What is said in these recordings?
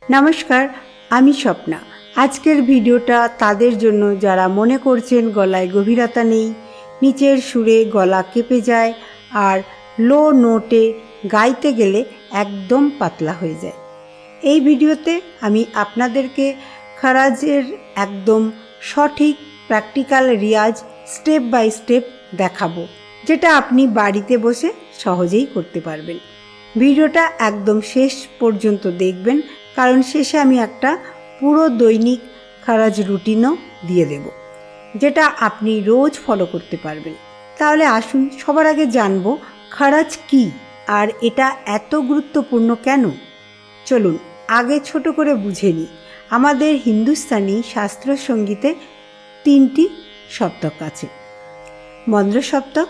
নমস্কার, আমি স্বপ্না। আজকের ভিডিওটা তাদের জন্য যারা মনে করছেন গলায় গভীরতা নেই, নিচের সুরে গলা কেঁপে যায় আর লো নোটে গাইতে গেলে একদম পাতলা হয়ে যায়। এই ভিডিওতে আমি আপনাদেরকে খারাজের একদম সঠিক প্র্যাকটিক্যাল রিয়াজ স্টেপ বাই স্টেপ দেখাবো, যেটা আপনি বাড়িতে বসে সহজেই করতে পারবেন। ভিডিওটা একদম শেষ পর্যন্ত দেখবেন, কারণ শেষে আমি একটা পুরো দৈনিক খারাজ রুটিনও দিয়ে দেব, যেটা আপনি রোজ ফলো করতে পারবেন। তাহলে আসুন সবার আগে জানবো খারাজ কি আর এটা এত গুরুত্বপূর্ণ কেন। চলুন আগে ছোট করে বুঝে নিই। আমাদের হিন্দুস্তানি শাস্ত্রীয় সঙ্গীতে 3টি সপ্তক আছে। মন্দ্র সপ্তক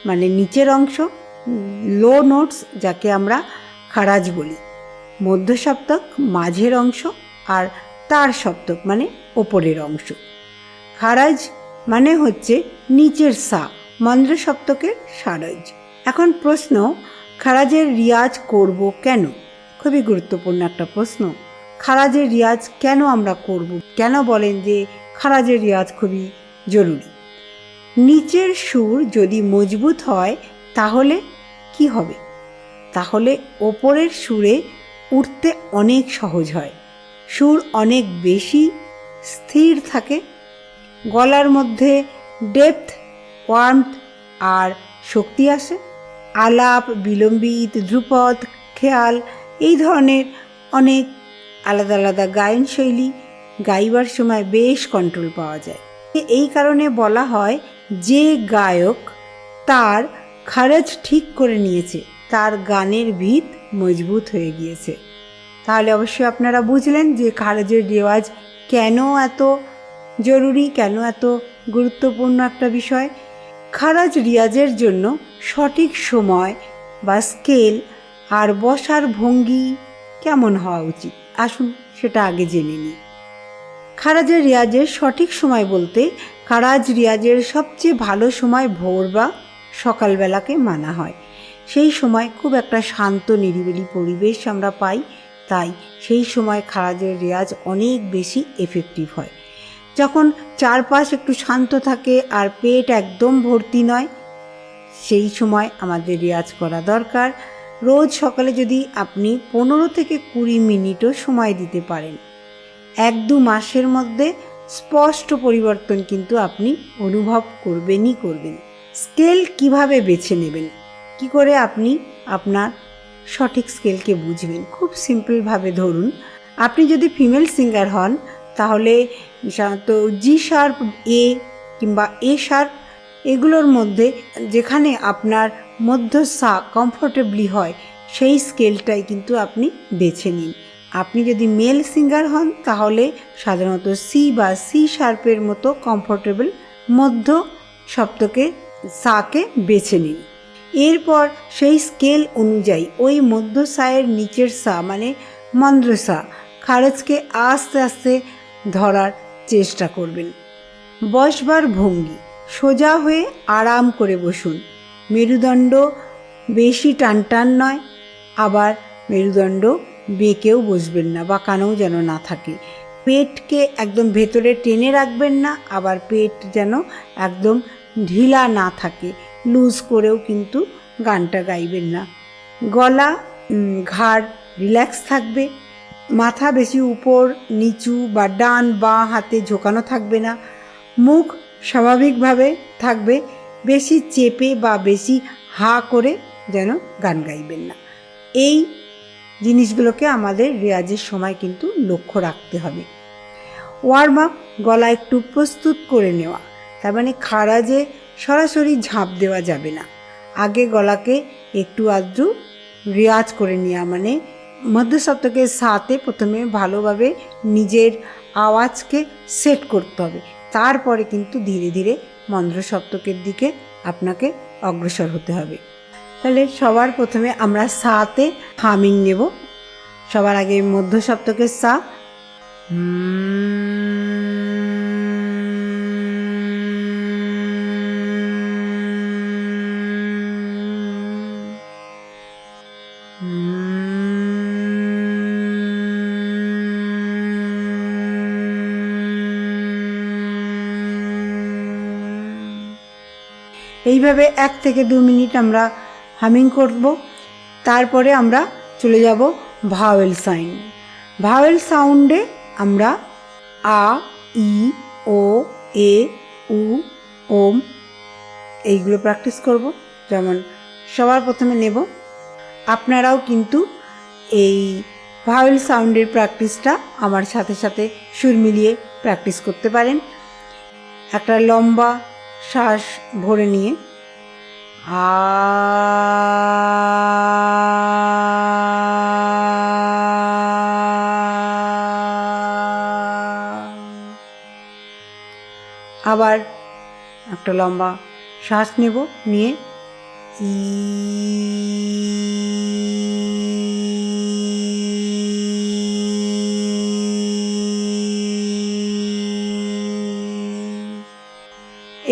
মানে নিচের অংশ, লো নোটস যাকে আমরা খারাজ বলি, মধ্য সপ্তক মাঝের অংশ, আর তার সপ্তক মানে ওপরের অংশ। খারাজ মানে হচ্ছে নিচের সা, মন্দ্র সপ্তকের সারজ। এখন প্রশ্ন, খারাজের রিয়াজ করব কেন? খুবই গুরুত্বপূর্ণ একটা প্রশ্ন। খারাজের রিয়াজ কেন আমরা করব? কেন বলেন যে খারাজের রিয়াজ খুবই জরুরি? নিচের সুর যদি মজবুত হয় তাহলে কি হবে? তাহলে ওপরের সুরে উঠতে অনেক সহজ হয়, সুর অনেক বেশি স্থির থাকে, গলার মধ্যে ডেপথ, ওয়ার্মথ আর শক্তি আসে। আলাপ, বিলম্বিত, ধ্রুপদ, খেয়াল এই ধরনের অনেক আলাদা আলাদা গায়ন শৈলী গাইবার সময় বেশ কন্ট্রোল পাওয়া যায়। এই কারণে বলা হয় যে গায়ক তার খারাজ ঠিক করে নিয়েছে, তার গানের ভিত মজবুত হয়ে গিয়েছে। তাহলে অবশ্যই আপনারা বুঝলেন যে খারাজের রেওয়াজ কেন এত জরুরি, কেন এত গুরুত্বপূর্ণ একটা বিষয়। খারাজ রিয়াজের জন্য সঠিক সময় বা স্কেল আর বসার ভঙ্গি কেমন হওয়া উচিত, আসুন সেটা আগে জেনে নিই। খারাজের রিয়াজের সঠিক সময় বলতে, খারাজ রিয়াজের সবচেয়ে ভালো সময় ভোর বা সকালবেলাকে মানা হয়। সেই সময় খুব একটা শান্ত নিরিবিলি পরিবেশ আমরা পাই, তাই সেই সময় খারাজের রেয়াজ অনেক বেশি এফেক্টিভ হয়। যখন চারপাশ একটু শান্ত থাকে আর পেট একদম ভর্তি নয়, সেই সময় আমাদের রেয়াজ করা দরকার। রোজ সকালে যদি আপনি 15 থেকে 20 মিনিটও সময় দিতে পারেন, 1-2 মাসের মধ্যে স্পষ্ট পরিবর্তন কিন্তু আপনি অনুভব করবেনই করবেন। স্কেল কিভাবে বেছে নেবেন, কি করে আপনি আপনার সঠিক স্কেলকে বুঝবেন? খুব সিম্পলভাবে ধরুন, আপনি যদি ফিমেল সিঙ্গার হন তাহলে সাধারণত জি শার্প, এ কিংবা এ শার্প এগুলোর মধ্যে যেখানে আপনার মধ্য সা কমফোর্টেবলি হয় সেই স্কেলটাই কিন্তু আপনি বেছে নিন। আপনি যদি মেল সিঙ্গার হন তাহলে সাধারণত সি বা সি শার্পের মতো কমফোর্টেবল মধ্য সপ্তকে সাকে বেছে নিন। এরপর সেই স্কেল অনুযায়ী ওই মধ্য সায়ের নিচের সা মানে মন্দ্র সা খারাজকে আস্তে আস্তে ধরার চেষ্টা করবেন। বসবার ভঙ্গি, সোজা হয়ে আরাম করে বসুন। মেরুদণ্ড বেশি টানটান নয়, আবার মেরুদণ্ড বেঁকেও বসবেন না, বাঁকানোও যেন না থাকে। পেটকে একদম ভেতরে টেনে রাখবেন না, আবার পেট যেন একদম ঢিলা না থাকে, লুজ করেও কিন্তু গানটা গাইবেন না। গলা, ঘাড় রিল্যাক্স থাকবে, মাথা বেশি উপর নিচু বা ডান বাঁ হাতে ঝোঁকানো থাকবে না, মুখ স্বাভাবিকভাবে থাকবে, বেশি চেপে বা বেশি হা করে যেন গান গাইবেন না। এই জিনিসগুলোকে আমাদের রেয়াজের সময় কিন্তু লক্ষ্য রাখতে হবে। ওয়ার্ম আপ, গলা একটু প্রস্তুত করে নেওয়া, তার মানে খারাজে সরাসরি ঝাঁপ দেওয়া যাবে না, আগে গলাকে একটু আধটু রেয়াজ করে নেওয়া, মানে মধ্য সপ্তকের সাথে প্রথমে ভালোভাবে নিজের আওয়াজকে সেট করতে হবে, তারপরে কিন্তু ধীরে ধীরে মন্দ্র সপ্তকের দিকে আপনাকে অগ্রসর হতে হবে। তাহলে সবার প্রথমে আমরা সাতে হামিং নেব। সবার আগে মধ্য সপ্তকের সা, এইভাবে 1 থেকে 2 মিনিট আমরা হামিং করব। তারপরে আমরা চলে যাব ভাওয়েল সাইন। ভাওয়েল সাউন্ডে আমরা আ, ই, ও, এ, উ, ওম এইগুলো প্র্যাকটিস করব। যেমন সবার প্রথমে নেব, আপনারাও কিন্তু এই ভাওয়েল সাউন্ডের প্র্যাকটিসটা আমার সাথে সাথে সুর মিলিয়ে প্র্যাকটিস করতে পারেন। একটা লম্বা শ্বাস ভরে নিয়ে আবার একটা লম্বা শ্বাস নেব, নিয়ে ই,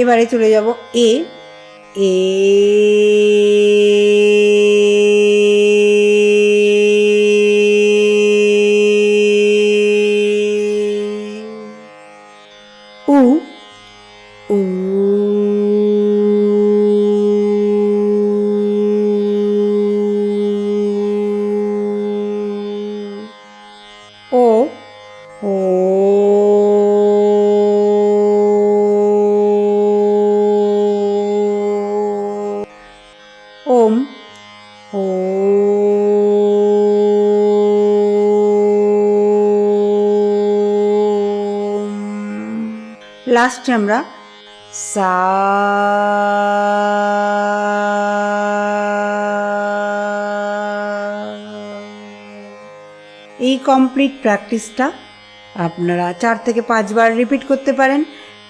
এবারে চলে যাব এ, এ, উ, উ, ও, ও, ওম, ও, লাস্টে আমরা সা। এই কমপ্লিট প্র্যাকটিসটা আপনারা 4 থেকে 5 বার রিপিট করতে পারেন,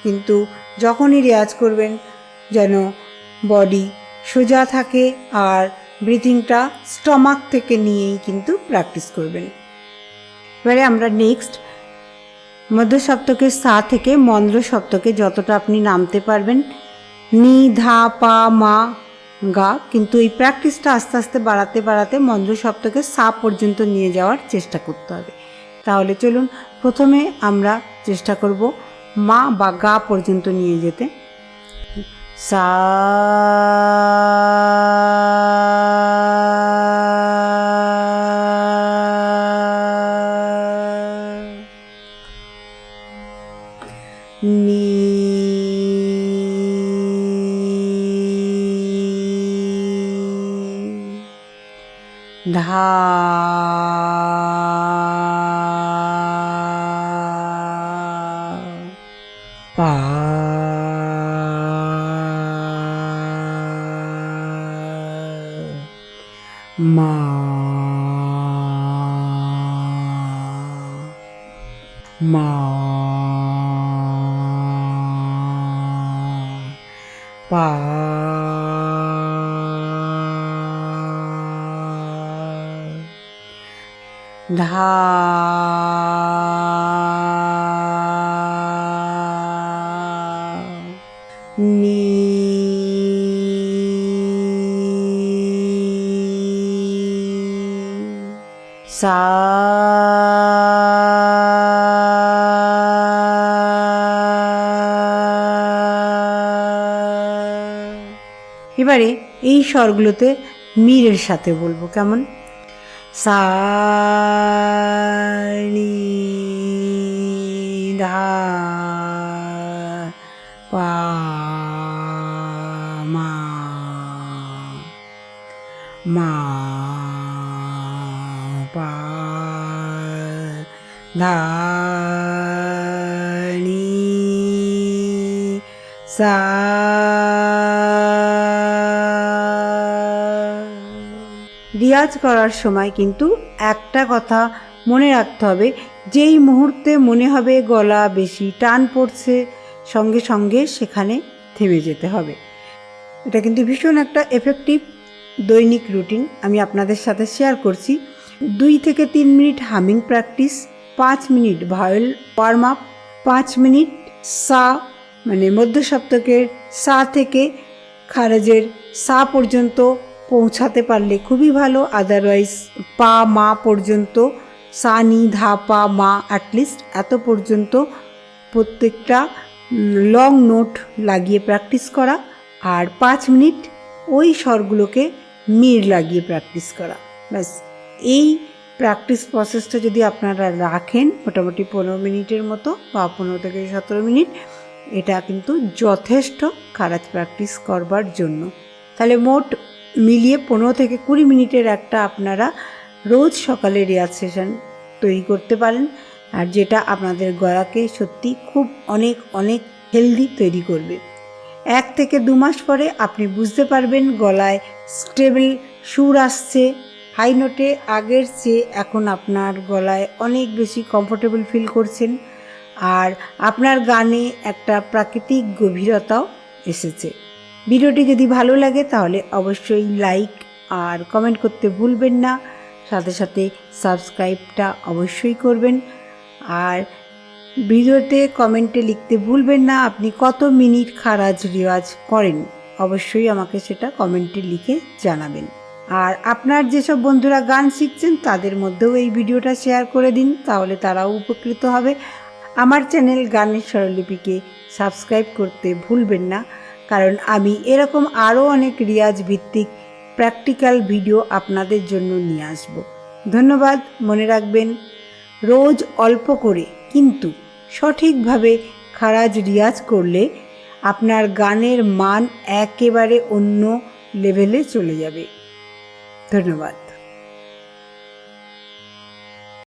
কিন্তু যখনই রেয়াজ করবেন যেন বডি সোজা থাকে আর ব্রিথিংটা স্টমাক থেকে নিয়েই কিন্তু প্র্যাকটিস করবেন। এবারে আমরা নেক্সট মধ্য সপ্তকে সা থেকে মন্দ্র সপ্তকে যতটা আপনি নামতে পারবেন, নি, ধা, পা, মা, গা, কিন্তু এই প্র্যাকটিসটা আস্তে আস্তে বাড়াতে বাড়াতে মন্দ্র সপ্তকে সা পর্যন্ত নিয়ে যাওয়ার চেষ্টা করতে হবে। তাহলে চলুন প্রথমে আমরা চেষ্টা করব মা বা গা পর্যন্ত নিয়ে যেতে। সা, নি, ধা, পা, মা, মা, পা, ধা, নি, সা, এবারে এই স্বরগুলোতে মিরের সাথে বলবো, কেমন? সা, নি, ধা, পা, মা, মা, পা, ধা, নি, সা। রিয়াজ করার সময় কিন্তু একটা কথা মনে রাখতে হবে, যেই মুহূর্তে মনে হবে গলা বেশি টান পড়ছে সঙ্গে সঙ্গে সেখানে থেমে যেতে হবে। এটা কিন্তু ভীষণ একটা এফেক্টিভ দৈনিক রুটিন আমি আপনাদের সাথে শেয়ার করছি। 2 থেকে 3 minute humming practice, 5 minute vowel warm up, 5 minute সা মানে মধ্য সপ্তকের সা থেকে খারাজের সা পর্যন্ত পৌঁছাতে পারলে খুবই ভালো। আদারওয়াইজ পা, মা পর্যন্ত, সা, নি, ধা, পা, মা, অ্যাটলিস্ট এত পর্যন্ত প্রত্যেকটা লং নোট লাগিয়ে প্র্যাকটিস করা। আর 5 মিনিট ওই স্বরগুলোকে মিড় লাগিয়ে প্র্যাকটিস করা। ব্যাস, এই প্র্যাকটিস প্রসেসটা যদি আপনারা রাখেন মোটামুটি 15 মিনিটের মতো বা 15 থেকে 17 মিনিট, এটা কিন্তু যথেষ্ট খারাজ প্র্যাকটিস করবার জন্য। তাহলে মোট মিলিয়ে 15 থেকে 20 মিনিটের একটা আপনারা রোজ সকালে রেয়াজ সেশন তৈরি করতে পারেন, আর যেটা আপনাদের গলাকে সত্যি খুব অনেক অনেক হেলদি তৈরি করবে। 1 থেকে 2 মাস পরে আপনি বুঝতে পারবেন গলায় স্টেবল সুর আসছে, হাই নোটে আগের চেয়ে এখন আপনার গলায় অনেক বেশি কমফোর্টেবল ফিল করছেন, আর আপনার গানে একটা প্রাকৃতিক গভীরতাও এসেছে। ভিডিওটি যদি ভালো লাগে তাহলে অবশ্যই লাইক আর কমেন্ট করতে ভুলবেন না, সাথে সাথে সাবস্ক্রাইবটা অবশ্যই করবেন। আর ভিডিওতে কমেন্টে লিখতে ভুলবেন না আপনি কত মিনিট খারাজ রেওয়াজ করেন, অবশ্যই আমাকে সেটা কমেন্টে লিখে জানাবেন। আর আপনার যেসব বন্ধুরা গান শিখছেন তাদের মধ্যেও এই ভিডিওটা শেয়ার করে দিন, তাহলে তারাও উপকৃত হবে। আমার চ্যানেল গানের স্বরলিপিকে সাবস্ক্রাইব করতে ভুলবেন না, কারণ আমি এরকম আরও অনেক রেওয়াজ ভিত্তিক প্র্যাকটিক্যাল ভিডিও আপনাদের জন্য নিয়ে আসব। ধন্যবাদ। মনে রাখবেন, রোজ অল্প করে কিন্তু সঠিকভাবে খারাজ রেওয়াজ করলে আপনার গানের মান একেবারে অন্য লেভেলে চলে যাবে। ধন্যবাদ।